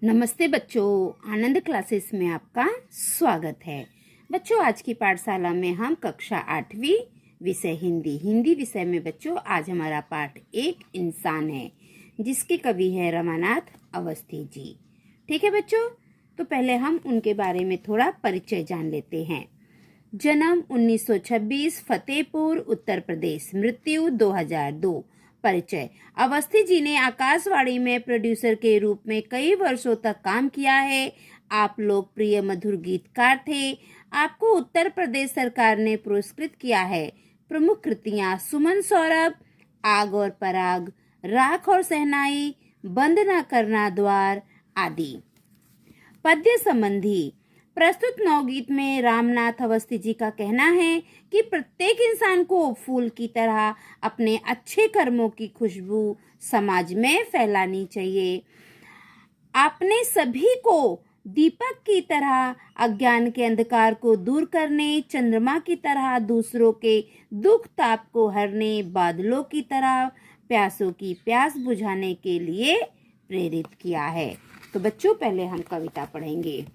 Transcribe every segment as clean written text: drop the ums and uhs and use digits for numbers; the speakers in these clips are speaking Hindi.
नमस्ते बच्चों, आनंद क्लासेस में आपका स्वागत है। बच्चों, आज की पाठशाला में हम कक्षा 8वीं विषय हिंदी विषय में बच्चों आज हमारा पाठ एक इंसान है, जिसके कवि है रमानाथ अवस्थी जी। ठीक है बच्चों, तो पहले हम उनके बारे में थोड़ा परिचय जान लेते हैं। जन्म 1926, फतेहपुर उत्तर प्रदेश। मृत्यु 2002। परिचय। अवस्थी जी ने आकाशवाणी में प्रोड्यूसर के रूप में कई वर्षों तक काम किया है। आप लोकप्रिय मधुर गीतकार थे। आपको उत्तर प्रदेश सरकार ने पुरस्कृत किया है। प्रमुख कृतियां सुमन सौरभ, आग और पराग, राख और सहनाई, बंद न करना द्वार आदि। पद्य संबंधी। प्रस्तुत नवगीत में रामनाथ अवस्थी जी का कहना है कि प्रत्येक इंसान को फूल की तरह अपने अच्छे कर्मों की खुशबू समाज में फैलानी चाहिए। आपने सभी को दीपक की तरह अज्ञान के अंधकार को दूर करने, चंद्रमा की तरह दूसरों के दुख ताप को हरने, बादलों की तरह प्यासों की प्यास बुझाने के लिए प्रेरित किया है। तो बच्चों, पहले हम कविता पढ़ेंगे।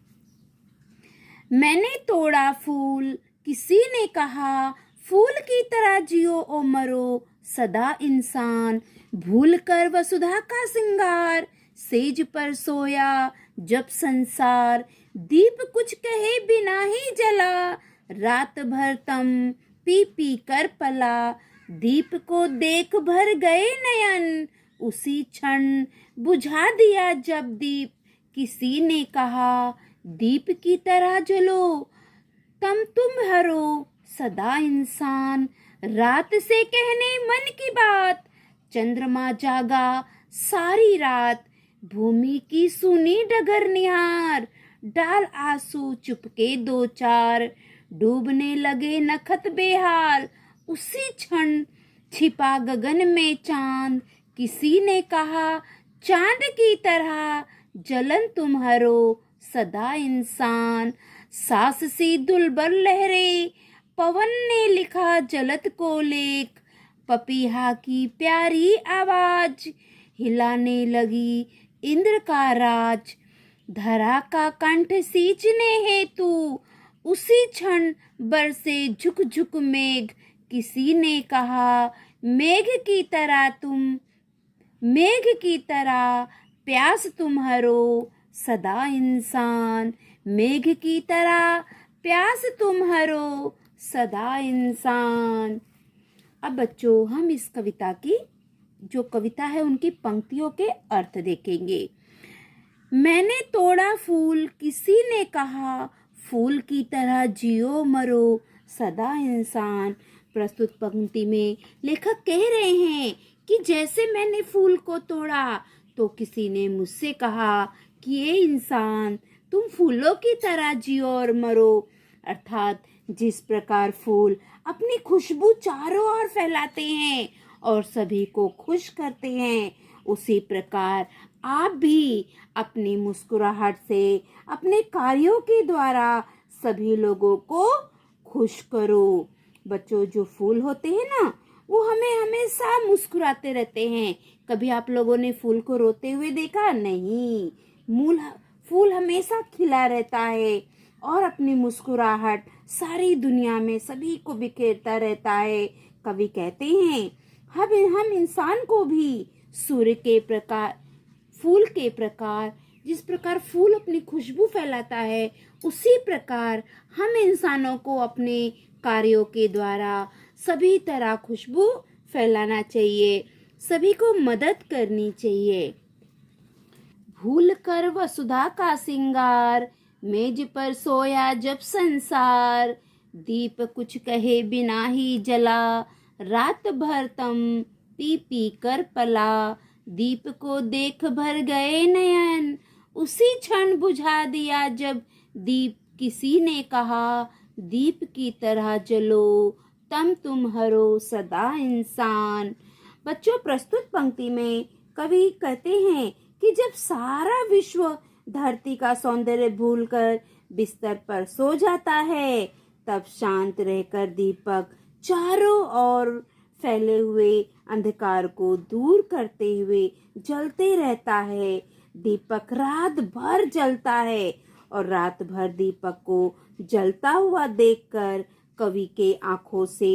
मैंने तोड़ा फूल, किसी ने कहा फूल की तरह जियो ओ मरो, सदा इंसान भूल कर वसुधा का सिंगार, सेज पर सोया जब संसार, दीप कुछ कहे बिना ही जला, रात भर तम पी पी कर पला, दीप को देख भर गए नयन, उसी क्षण बुझा दिया जब दीप, किसी ने कहा दीप की तरह जलो, तुम हरो सदा इंसान, रात से कहने मन की बात, चंद्रमा जागा सारी रात, भूमि की सुनी डगर निहार, डाल आंसू चुपके दो चार, डूबने लगे नखत बेहाल, उसी क्षण छिपा गगन में चांद, किसी ने कहा चांद की तरह जलन तुम हरो सदा इंसान, सास सी दुलबर लहरे, पवन ने लिखा जलत को लेख, पपीहा की प्यारी आवाज हिलाने लगी इंद्र का राज, धरा का कंठ सींचने हेतु, उसी क्षण बरसे झुक झुक मेघ, किसी ने कहा मेघ की तरह प्यास तुम हरो सदा इंसान, मेघ की तरह प्यास तुम हरो सदा इंसान। अब बच्चों, हम इस कविता की जो कविता है उनकी पंक्तियों के अर्थ देखेंगे। मैंने तोड़ा फूल, किसी ने कहा फूल की तरह जियो मरो सदा इंसान। प्रस्तुत पंक्ति में लेखक कह रहे हैं कि जैसे मैंने फूल को तोड़ा तो किसी ने मुझसे कहा कि ये इंसान तुम फूलों की तरह जियो और मरो, अर्थात जिस प्रकार फूल अपनी खुशबू चारों ओर फैलाते हैं और सभी को खुश करते हैं, उसी प्रकार आप भी अपनी मुस्कुराहट से, अपने कार्यों के द्वारा सभी लोगों को खुश करो। बच्चों, जो फूल होते हैं ना, वो हमें हमेशा मुस्कुराते रहते हैं। कभी आप लोगों ने फूल को रोते हुए देखा? नहीं, फूल हमेशा खिला रहता है और अपनी मुस्कुराहट सारी दुनिया में सभी को बिखेरता रहता है। कवि कहते हैं हम इंसान को भी सूर्य के प्रकार, फूल के प्रकार, जिस प्रकार फूल अपनी खुशबू फैलाता है, उसी प्रकार हम इंसानों को अपने कार्यों के द्वारा सभी तरह खुशबू फैलाना चाहिए, सभी को मदद करनी चाहिए। भूल कर वसुधा का सिंगार, मेज पर सोया जब संसार, दीप कुछ कहे बिना ही जला, रात भर तम पी पी कर पला, दीप को देख भर गए नयन, उसी क्षण बुझा दिया जब दीप, किसी ने कहा दीप की तरह जलो, तुम हरो सदा इंसान। बच्चों, प्रस्तुत पंक्ति में कवि कहते हैं कि जब सारा विश्व धरती का सौंदर्य भूलकर बिस्तर पर सो जाता है, तब शांत रहकर दीपक चारों ओर फैले हुए अंधकार को दूर करते हुए जलते रहता है। दीपक रात भर जलता है और रात भर दीपक को जलता हुआ देखकर कवि के आंखों से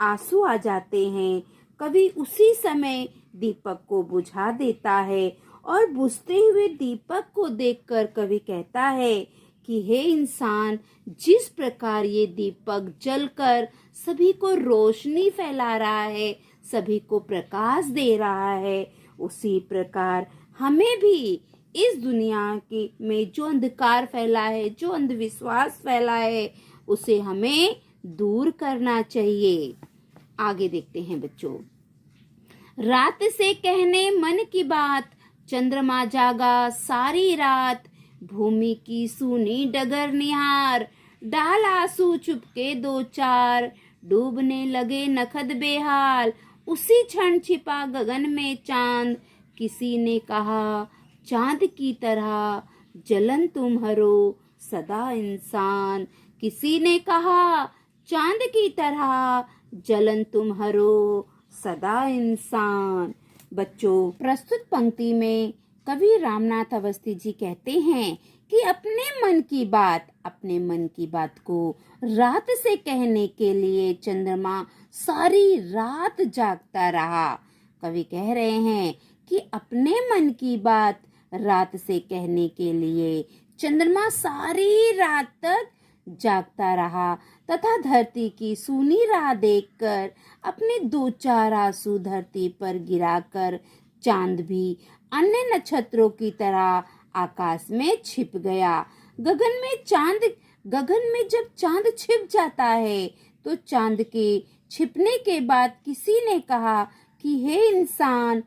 आंसू आ जाते हैं। कवि उसी समय दीपक को बुझा देता है और बुझते हुए दीपक को देखकर कवि कहता है कि हे इंसान, जिस प्रकार ये दीपक जलकर सभी को रोशनी फैला रहा है, सभी को प्रकाश दे रहा है, उसी प्रकार हमें भी इस दुनिया की में जो अंधकार फैला है, जो अंधविश्वास फैला है, उसे हमें दूर करना चाहिए। आगे देखते हैं बच्चों। रात से कहने मन की बात, चंद्रमा जागा सारी रात, भूमि की सूनी डगर निहार, डाल आंसू चुपके दो चार, डूबने लगे नखद बेहाल, उसी क्षण छिपा गगन में चांद, किसी ने कहा चांद की तरह जलन तुम्हारो सदा इंसान, किसी ने कहा चांद की तरह जलन तुम्हारो सदा इंसान। बच्चों, प्रस्तुत पंक्ति में कवि रामनाथ अवस्थी जी कहते हैं कि अपने मन की बात को रात से कहने के लिए चंद्रमा सारी रात जागता रहा। कवि कह रहे हैं कि अपने मन की बात रात से कहने के लिए चंद्रमा सारी रात तक जागता रहा तथा धरती की सूनी राह देखकर अपने दो चार आंसू धरती पर गिराकर चांद भी अन्य नक्षत्रों की तरह आकाश में छिप गया। गगन में जब चांद छिप जाता है तो चांद के छिपने के बाद किसी ने कहा कि हे इंसान,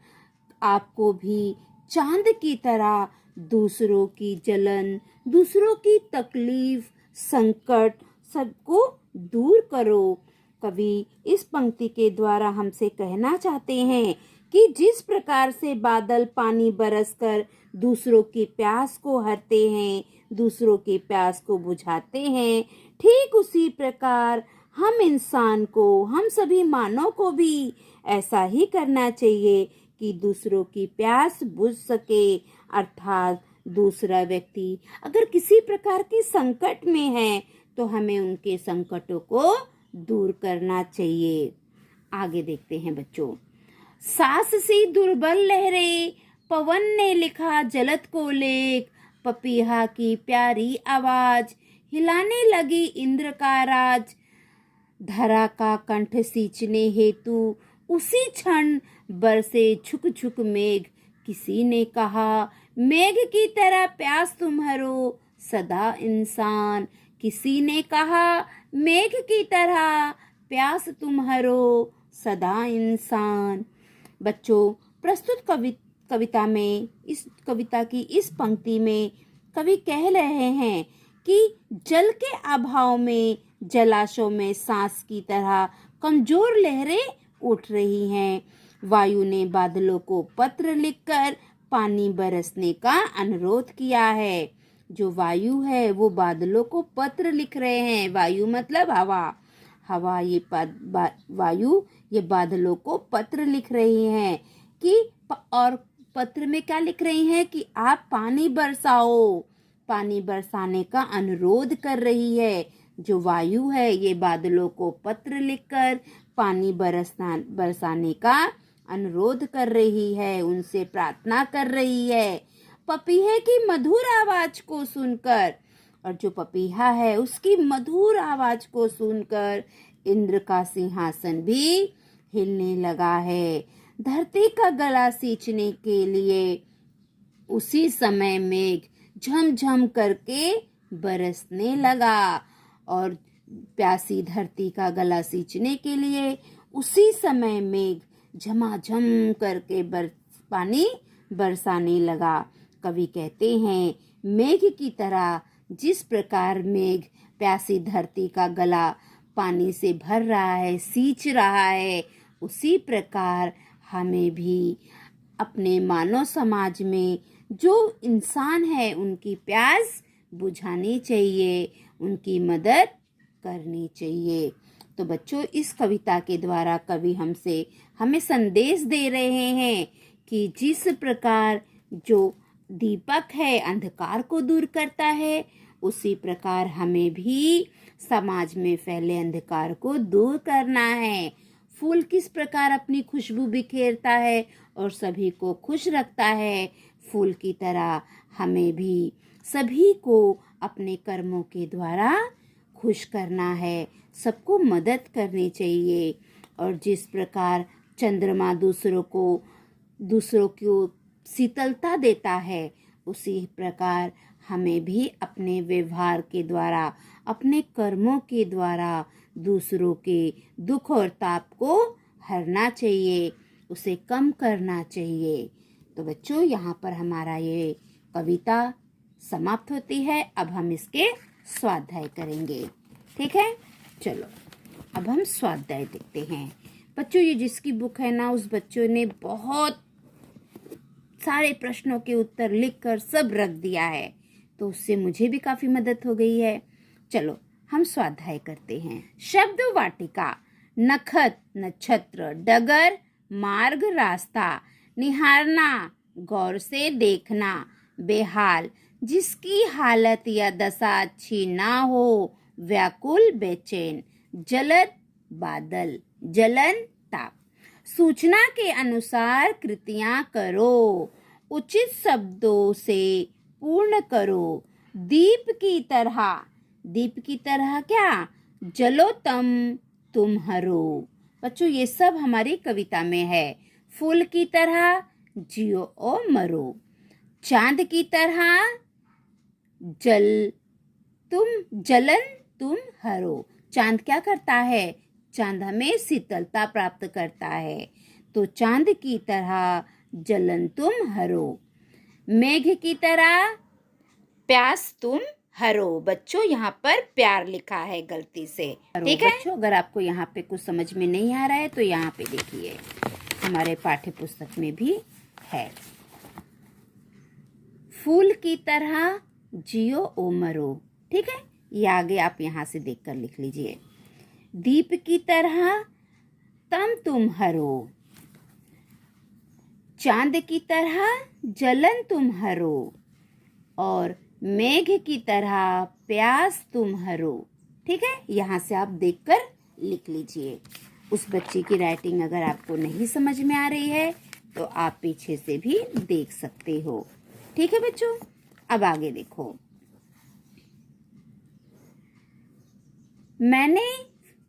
आपको भी चांद की तरह दूसरों की जलन, दूसरों की तकलीफ, संकट सबको दूर करो। कवि इस पंक्ति के द्वारा हमसे कहना चाहते हैं कि जिस प्रकार से बादल पानी बरसकर दूसरों की प्यास को हरते हैं, दूसरों की प्यास को बुझाते हैं, ठीक उसी प्रकार हम सभी मानव को भी ऐसा ही करना चाहिए कि दूसरों की प्यास बुझ सके। अर्थात दूसरा व्यक्ति अगर किसी प्रकार के संकट में है तो हमें उनके संकटों को दूर करना चाहिए। आगे देखते हैं बच्चों। सास सी दुर्बल लहरें, पवन ने लिखा जलत को लेख, पपीहा की प्यारी आवाज हिलाने लगी इंद्र का राज, धरा का कंठ सींचने हेतु उसी क्षण बरसे झुक झुक मेघ, किसी ने कहा मेघ की तरह प्यास तुम्हारो सदा इंसान, किसी ने कहा मेघ की तरह प्यास तुम्हारो सदा इंसान। बच्चों, प्रस्तुत कविता की इस पंक्ति में कवि कह रहे हैं कि जल के अभाव में जलाशयों में सांस की तरह कमजोर लहरें उठ रही हैं। वायु ने बादलों को पत्र लिखकर पानी बरसने का अनुरोध किया है। जो वायु है वो बादलों को पत्र लिख रहे हैं। वायु मतलब हवा वायु ये बादलों को पत्र लिख रही हैं कि और पत्र में क्या लिख रही हैं कि आप पानी बरसाओ, पानी बरसाने का अनुरोध कर रही है। जो वायु है ये बादलों को पत्र लिखकर पानी बरसाने का अनुरोध कर रही है, उनसे प्रार्थना कर रही है। पपीहे की मधुर आवाज को सुनकर, और जो पपीहा है उसकी मधुर आवाज को सुनकर इंद्र का सिंहासन भी हिलने लगा है। धरती का गला सींचने के लिए उसी समय मेघ झमझम करके बरसने लगा, और प्यासी धरती का गला सींचने के लिए उसी समय मेघ झमाझम करके पानी बरसाने लगा। कवि कहते हैं मेघ की तरह जिस प्रकार मेघ प्यासी धरती का गला पानी से भर रहा है, सींच रहा है, उसी प्रकार हमें भी अपने मानव समाज में जो इंसान है उनकी प्यास बुझानी चाहिए, उनकी मदद करनी चाहिए। तो बच्चों, इस कविता के द्वारा कवि हमें संदेश दे रहे हैं कि जिस प्रकार जो दीपक है, अंधकार को दूर करता है, उसी प्रकार हमें भी समाज में फैले अंधकार को दूर करना है। फूल किस प्रकार अपनी खुशबू बिखेरता है और सभी को खुश रखता है, फूल की तरह हमें भी सभी को अपने कर्मों के द्वारा खुश करना है, सबको मदद करनी चाहिए। और जिस प्रकार चंद्रमा दूसरों को शीतलता देता है, उसी प्रकार हमें भी अपने व्यवहार के द्वारा, अपने कर्मों के द्वारा दूसरों के दुख और ताप को हरना चाहिए, उसे कम करना चाहिए। तो बच्चों, यहाँ पर हमारा ये कविता समाप्त होती है। अब हम इसके स्वाध्याय करेंगे। ठीक है, चलो अब हम स्वाध्याय देखते हैं। बच्चों, ये जिसकी बुक है ना, उस बच्चों ने बहुत सारे प्रश्नों के उत्तर लिखकर सब रख दिया है, तो उससे मुझे भी काफी मदद हो गई है। चलो हम स्वाध्याय करते हैं। शब्द वाटिका। नखत नक्षत्र, डगर मार्ग रास्ता, निहारना गौर से देखना, बेहाल जिसकी हालत या दशा अच्छी ना हो, व्याकुल बेचैन, जलद बादल, जलन ताप। सूचना के अनुसार कृतियां करो, उचित शब्दों से पूर्ण करो, दीप की तरह क्या, जलो तुम हरो। बच्चों, ये सब हमारी कविता में है। फूल की तरह जियो ओ मरो, चांद की तरह जलन तुम हरो। चांद क्या करता है? चांद हमें शीतलता प्राप्त करता है, तो चांद की तरह जलन तुम हरो। मेघ की तरह प्यास तुम हरो। बच्चों, यहाँ पर प्यार लिखा है गलती से, ठीक है बच्चों। अगर आपको यहाँ पे कुछ समझ में नहीं आ रहा है तो यहाँ पे देखिए, हमारे पाठ्य पुस्तक में भी है। फूल की तरह जियो ओ मरो, ठीक है, ये आगे आप यहाँ से देखकर लिख लीजिए। दीप की तरह तुम हरो, चांद की तरह जलन तुम हरो, और मेघ की तरह प्यास तुम हरो। ठीक है, यहाँ से आप देखकर लिख लीजिए। उस बच्चे की राइटिंग अगर आपको नहीं समझ में आ रही है तो आप पीछे से भी देख सकते हो। ठीक है बच्चों, अब आगे देखो। मैंने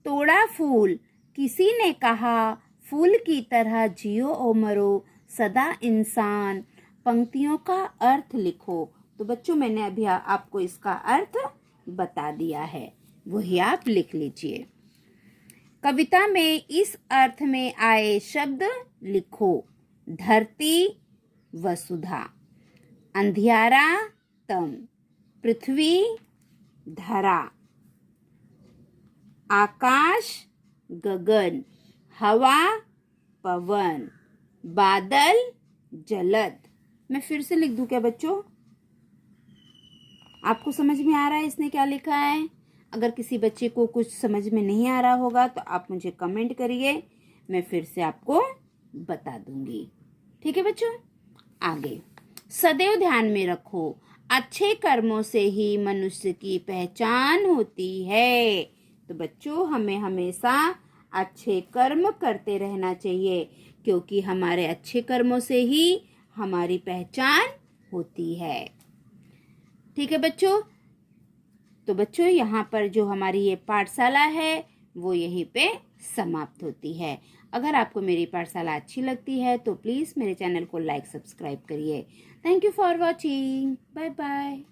तोड़ा फूल, किसी ने कहा फूल की तरह जियो ओ मरो, सदा इंसान। पंक्तियों का अर्थ लिखो। तो बच्चों, मैंने अभी आपको इसका अर्थ बता दिया है, वही आप लिख लीजिए। कविता में इस अर्थ में आए शब्द लिखो। धरती वसुधा, अंधियारा तम, पृथ्वी धरा, आकाश गगन, हवा पवन, बादल जलद। मैं फिर से लिख दूं क्या बच्चों? आपको समझ में आ रहा है इसने क्या लिखा है? अगर किसी बच्चे को कुछ समझ में नहीं आ रहा होगा तो आप मुझे कमेंट करिए, मैं फिर से आपको बता दूंगी। ठीक है बच्चों, आगे सदैव ध्यान में रखो, अच्छे कर्मों से ही मनुष्य की पहचान होती है। तो बच्चों, हमें हमेशा अच्छे कर्म करते रहना चाहिए, क्योंकि हमारे अच्छे कर्मों से ही हमारी पहचान होती है। ठीक है बच्चों, तो बच्चों यहाँ पर जो हमारी ये पाठशाला है वो यहीं पे समाप्त होती है। अगर आपको मेरी पाठशाला अच्छी लगती है तो प्लीज़ मेरे चैनल को लाइक सब्सक्राइब करिए। Thank you for watching, bye bye.